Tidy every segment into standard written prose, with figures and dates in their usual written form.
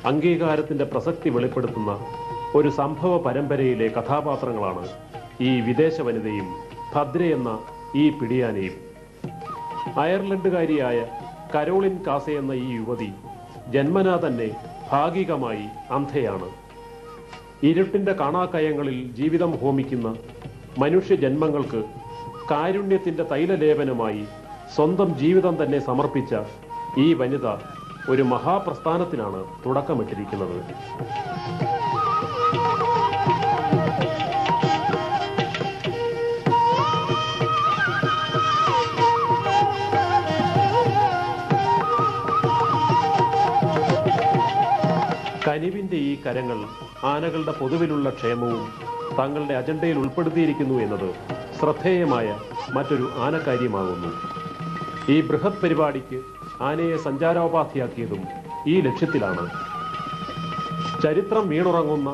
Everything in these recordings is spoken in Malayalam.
അംഗീകാരത്തിന്റെ പ്രസക്തി വെളിപ്പെടുത്തുന്ന ഒരു സംഭവ പരമ്പരയിലെ കഥാപാത്രങ്ങളാണ് ഈ വിദേശ വനിതയും ഭദ്ര എന്ന ഈ പിടിയാനയും. അയർലൻഡുകാരിയായ കരോളിൻ കാസെ എന്ന ഈ യുവതി ജന്മനാ തന്നെ ഭാഗികമായി അന്ധയാണ്. ഇരുട്ടിന്റെ കാണാക്കയങ്ങളിൽ ജീവിതം ഹോമിക്കുന്ന മനുഷ്യ ജന്മങ്ങൾക്ക് കാരുണ്യത്തിന്റെ തൈലലേപനമായി സ്വന്തം ജീവിതം തന്നെ സമർപ്പിച്ച ഈ വനിത ഒരു മഹാപ്രസ്ഥാനത്തിനാണ് തുടക്കമിട്ടിരിക്കുന്നത്. കനിവിന്റെ ഈ കരങ്ങൾ ആനകളുടെ പൊതുവിലുള്ള ക്ഷേമവും തങ്ങളുടെ അജണ്ടയിൽ ഉൾപ്പെടുത്തിയിരിക്കുന്നു എന്നത് ശ്രദ്ധേയമായ മറ്റൊരു ആനക്കാര്യമാകുന്നു. ഈ ബൃഹത് പരിപാടിക്ക് ആനയെ സഞ്ചാരോപാധിയാക്കിയതും ഈ ലക്ഷ്യത്തിലാണ്. ചരിത്രം വീണുറങ്ങുന്ന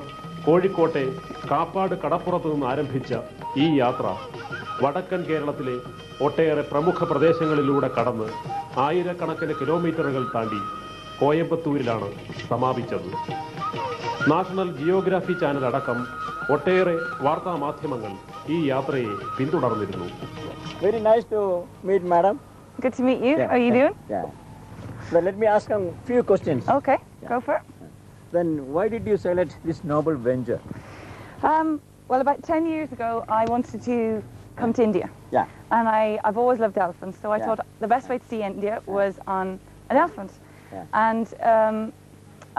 കോഴിക്കോട്ടെ കാപ്പാട് കടപ്പുറത്ത് നിന്ന് ആരംഭിച്ച ഈ യാത്ര വടക്കൻ കേരളത്തിലെ ഒട്ടേറെ പ്രമുഖ പ്രദേശങ്ങളിലൂടെ കടന്ന് ആയിരക്കണക്കിന് കിലോമീറ്ററുകൾ താണ്ടി കോയമ്പത്തൂരിലാണ് സമാപിച്ചത്. നാഷണൽ ജിയോഗ്രാഫി ചാനൽ അടക്കം ഒട്ടേറെ വാർത്താ മാധ്യമങ്ങൾ ഈ യാത്രയെ പിന്തുടർന്നിരുന്നു. Very nice to meet madam. Good to meet you. How are you doing? Yeah. Then let me ask a few questions. Okay, go for it. Then why did you select this noble venture? Well, about 10 years ago, I wanted to come to India. Yeah. And I've always loved elephants, so I thought the best way to see India was on an elephant. Yeah. And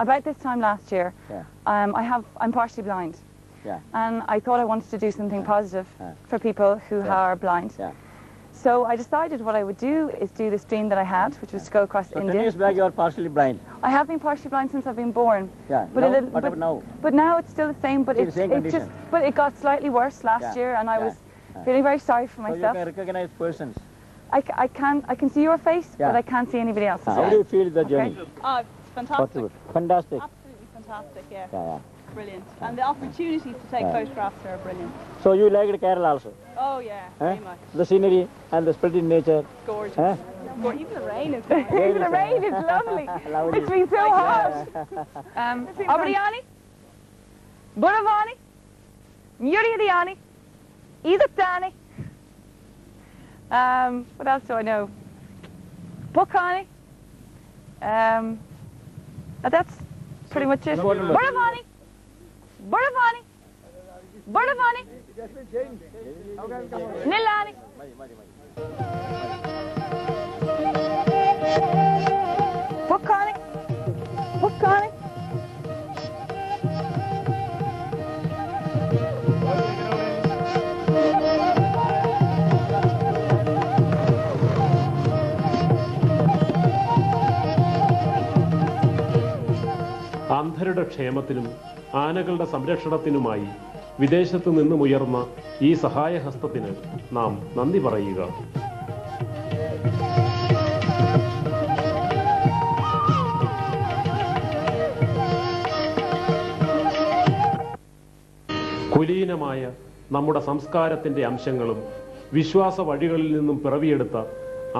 about this time last year, I'm partially blind. Yeah. And I thought I wanted to do something positive for people who are blind. Yeah. So I decided what I would do is do this dream that I had, which was to go across India. 10 years back you are partially blind. I have been partially blind since I've been born. Yeah. But Now, what about now? But now it's still the same. But Still the same condition. But it got slightly worse last year, and I was feeling very sorry for So myself. you can recognize persons. I can see your face, but I can't see anybody else's. How do you feel the journey? Oh, it's fantastic. Fantastic. Absolutely fantastic, yeah. Yeah. Brilliant. And the opportunities to take photographs are brilliant. So you liked Kerala also? Oh, yeah, very much. The scenery and the splendid nature. Gorgeous. Huh? Even the rain is nice. Even the rain is lovely. Lovely. It's been so hot. Abriani, Buravani, Muriadiani, Idatani. What else do I know? Bukani. That's pretty much it. Buravani, Buravani, Buravani, Nilani. Bukani, Bukani. അന്ധരുടെ ക്ഷേമത്തിനും ആനകളുടെ സംരക്ഷണത്തിനുമായി വിദേശത്തു നിന്നുമുയർന്ന ഈ സഹായഹസ്തത്തിന് നാം നന്ദി പറയുക. കുലീനമായ നമ്മുടെ സംസ്കാരത്തിന്റെ അംശങ്ങളും വിശ്വാസ വഴികളിൽ നിന്നും പിറവിയെടുത്ത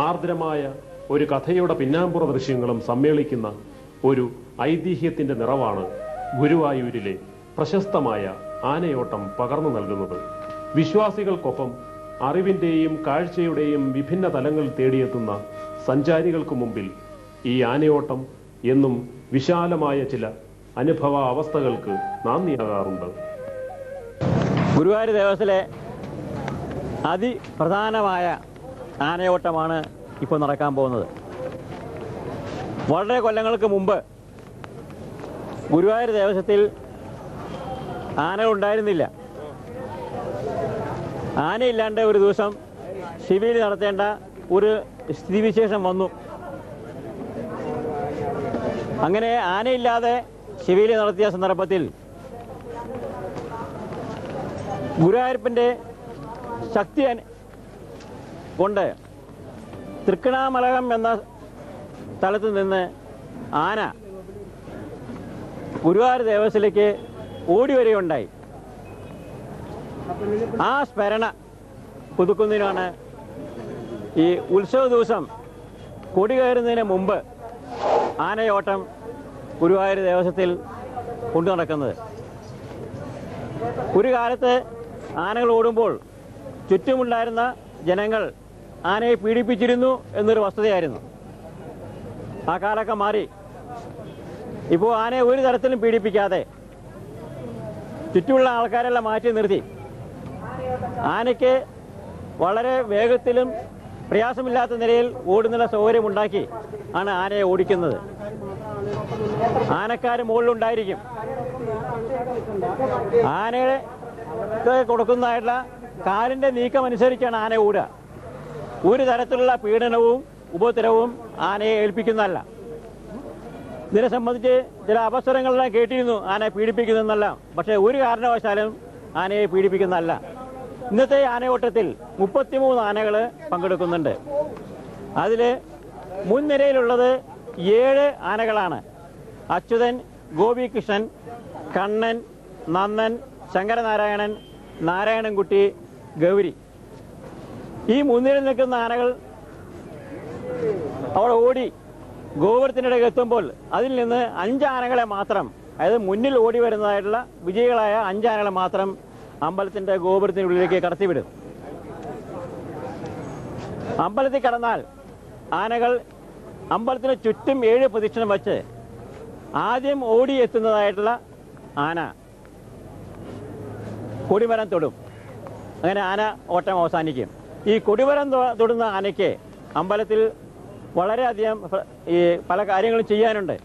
ആർദ്രമായ ഒരു കഥയുടെ പിന്നാമ്പുറ ദൃശ്യങ്ങളും സമ്മേളിക്കുന്ന ഒരു ഐതിഹ്യത്തിന്റെ നിറവാണ് ഗുരുവായൂരിലെ പ്രശസ്തമായ ആനയോട്ടം പകർന്നു നൽകുന്നത്. വിശ്വാസികൾക്കൊപ്പം അറിവിന്റെയും കാഴ്ചയുടെയും വിഭിന്ന തലങ്ങൾ തേടിയെത്തുന്ന സഞ്ചാരികൾക്ക് മുമ്പിൽ ഈ ആനയോട്ടം എന്നും വിശാലമായ ചില അനുഭവ അവസ്ഥകൾക്ക് നാന്ദിയാകാറുണ്ട്. ഗുരുവായൂർ ദേവസ്ഥയിലെ അതിപ്രധാനമായ ആനയോട്ടമാണ് ഇപ്പോൾ നടക്കാൻ പോകുന്നത്. വളരെ കൊല്ലങ്ങൾക്ക് മുമ്പ് ഗുരുവായൂർ ദേവസ്ഥയിൽ ആനകളുണ്ടായിരുന്നില്ല. ആനയില്ലാണ്ട് ഒരു ദിവസം ശിബിയിൽ നടത്തേണ്ട ഒരു സ്ഥിതിവിശേഷം വന്നു. അങ്ങനെ ആനയില്ലാതെ ശിബിയിൽ നടത്തിയ സന്ദർഭത്തിൽ ഗുരുവായൂരപ്പൻ്റെ ശക്തി കൊണ്ട് തൃക്കണാമലകം എന്ന സ്ഥലത്ത് നിന്ന് ആന ഗുരുവായൂർ ദേവസ്ഥയിലേക്ക് ഓടി വരികയുണ്ടായി. ആ സ്മരണ പുതുക്കുന്നതിനാണ് ഈ ഉത്സവ ദിവസം കൊടി കയറുന്നതിന് മുമ്പ് ആനയോട്ടം ഗുരുവായൂർ ദേവസ്വത്തിൽ കൊണ്ടു നടക്കുന്നത്. ഒരു കാലത്ത് ആനകൾ ഓടുമ്പോൾ ചുറ്റുമുണ്ടായിരുന്ന ജനങ്ങൾ ആനയെ പീഡിപ്പിച്ചിരുന്നു എന്നൊരു വസ്തുതയായിരുന്നു. ആ കാലമൊക്കെ മാറി. ഇപ്പോൾ ആനയെ ഒരു തരത്തിലും പീഡിപ്പിക്കാതെ ചുറ്റുമുള്ള ആൾക്കാരെല്ലാം മാറ്റി നിർത്തി ആനയ്ക്ക് വളരെ വേഗത്തിലും പ്രയാസമില്ലാത്ത നിലയിൽ ഓടുന്നുള്ള സൗകര്യമുണ്ടാക്കി ആണ് ആനയെ ഓടിക്കുന്നത്. ആനക്കാർ മുകളിലുണ്ടായിരിക്കും. ആനയെ കൊടുക്കുന്നതായിട്ടുള്ള കാലിൻ്റെ നീക്കം അനുസരിച്ചാണ് ആന ഓടുക. ഒരു തരത്തിലുള്ള പീഡനവും ഉപദ്രവവും ആനയെ ഏൽപ്പിക്കുന്നതല്ല. ഇതിനെ സംബന്ധിച്ച് ചില അവസരങ്ങളെല്ലാം കേട്ടിരുന്നു ആനയെ പീഡിപ്പിക്കുന്നതെന്നല്ല. പക്ഷേ ഒരു കാരണവശാലും ആനയെ പീഡിപ്പിക്കുന്നതല്ല. ഇന്നത്തെ ആനയോട്ടത്തിൽ 33 ആനകൾ പങ്കെടുക്കുന്നുണ്ട്. അതിൽ മുൻനിരയിലുള്ളത് 7 ആനകളാണ്. അച്യുതൻ, ഗോപികൃഷ്ണൻ, കണ്ണൻ, നന്ദൻ, ശങ്കരനാരായണൻ, നാരായണൻകുട്ടി, ഗൗരി. ഈ മുൻനിരയിൽ നിൽക്കുന്ന ആനകൾ അവിടെ ഓടി ഗോപുരത്തിനിടയിൽ എത്തുമ്പോൾ അതിൽ നിന്ന് 5 ആനകളെ മാത്രം, അതായത് മുന്നിൽ ഓടി വരുന്നതായിട്ടുള്ള വിജയികളായ 5 ആനകളെ മാത്രം അമ്പലത്തിൻ്റെ ഗോപുരത്തിനുള്ളിലേക്ക് കടത്തിവിടും. അമ്പലത്തിൽ കടന്നാൽ ആനകൾ അമ്പലത്തിന് ചുറ്റും 7 പ്രദക്ഷിണം വച്ച് ആദ്യം ഓടി എത്തുന്നതായിട്ടുള്ള ആന കൊടിമരം തൊടും. അങ്ങനെ ആന ഓട്ടം അവസാനിക്കും. ഈ കൊടിമരം തൊടുന്ന ആനയ്ക്ക് അമ്പലത്തിൽ വളരെയധികം ഈ പല കാര്യങ്ങളും ചെയ്യാനുണ്ട്.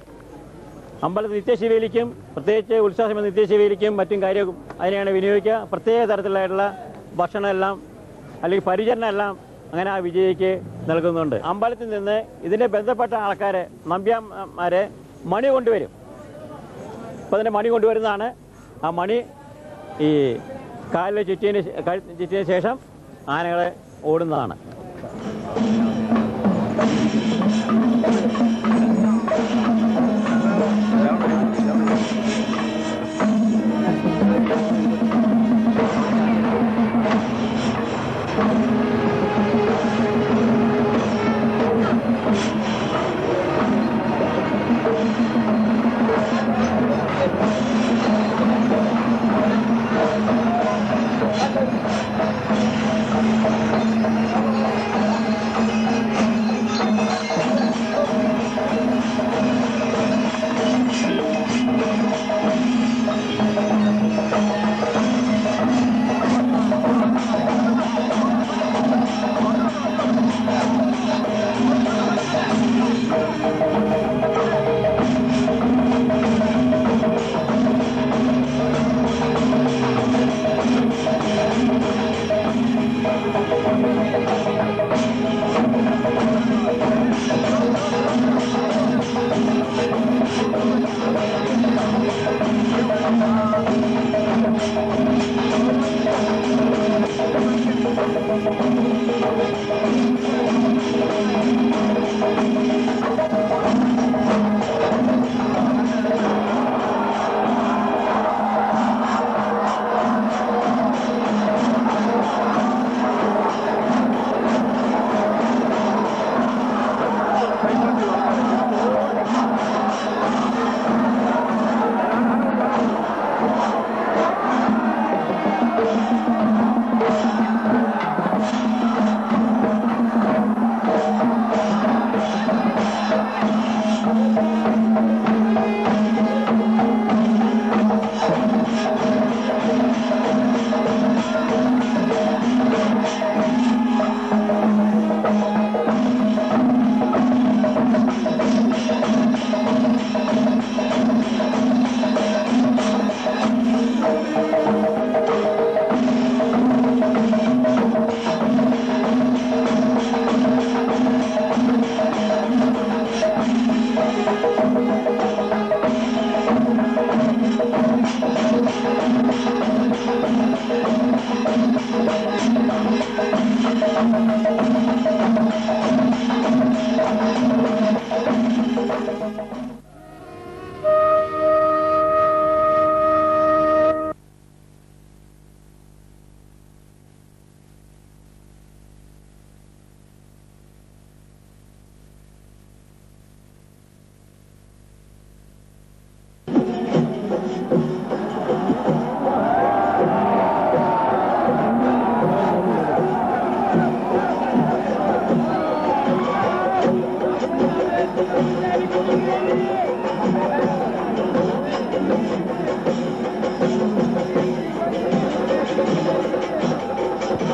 അമ്പലത്തിൽ നിത്യശിവയിലേക്കും പ്രത്യേകിച്ച് ഉത്സവ നിത്യശിവയിലേക്കും മറ്റും കാര്യം അതിനെയാണ് വിനിയോഗിക്കുക. പ്രത്യേക തരത്തിലായിട്ടുള്ള ഭക്ഷണം എല്ലാം അല്ലെങ്കിൽ പരിചരണം എല്ലാം അങ്ങനെ ആ വിജയിക്ക് നൽകുന്നുണ്ട്. അമ്പലത്തിൽ നിന്ന് ഇതിനെ ബന്ധപ്പെട്ട ആൾക്കാരെ നമ്പ്യാന്മാരെ മണി കൊണ്ടുവരും. അപ്പോൾ അതിൻ്റെ മണി കൊണ്ടുവരുന്നതാണ്. ആ മണി ഈ കാലിൽ ചുറ്റിയതിന് ശേഷം ആനകളെ ഓടുന്നതാണ്.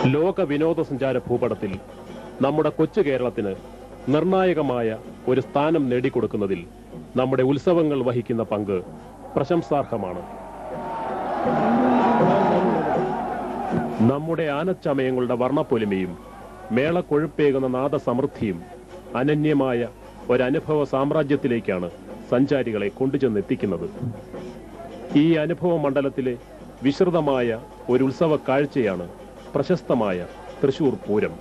ലോക വിനോദസഞ്ചാര ഭൂപടത്തിൽ നമ്മുടെ കൊച്ചു കേരളത്തിന് നിർണായകമായ ഒരു സ്ഥാനം നേടിക്കൊടുക്കുന്നതിൽ നമ്മുടെ ഉത്സവങ്ങൾ വഹിക്കുന്ന പങ്ക് പ്രശംസാർഹമാണ്. നമ്മുടെ ആനച്ചമയങ്ങളുടെ വർണ്ണപ്പൊലിമയും മേളക്കൊഴുപ്പേകുന്ന നാദസമൃദ്ധിയും അനന്യമായ ഒരനുഭവ സാമ്രാജ്യത്തിലേക്കാണ് സഞ്ചാരികളെ കൊണ്ടുചെന്നെത്തിക്കുന്നത്. ഈ അനുഭവ മണ്ഡലത്തിലെ വിശ്രുതമായ ഒരു ഉത്സവ കാഴ്ചയാണ് പ്രശസ്തമായ തൃശൂർ പൂരം.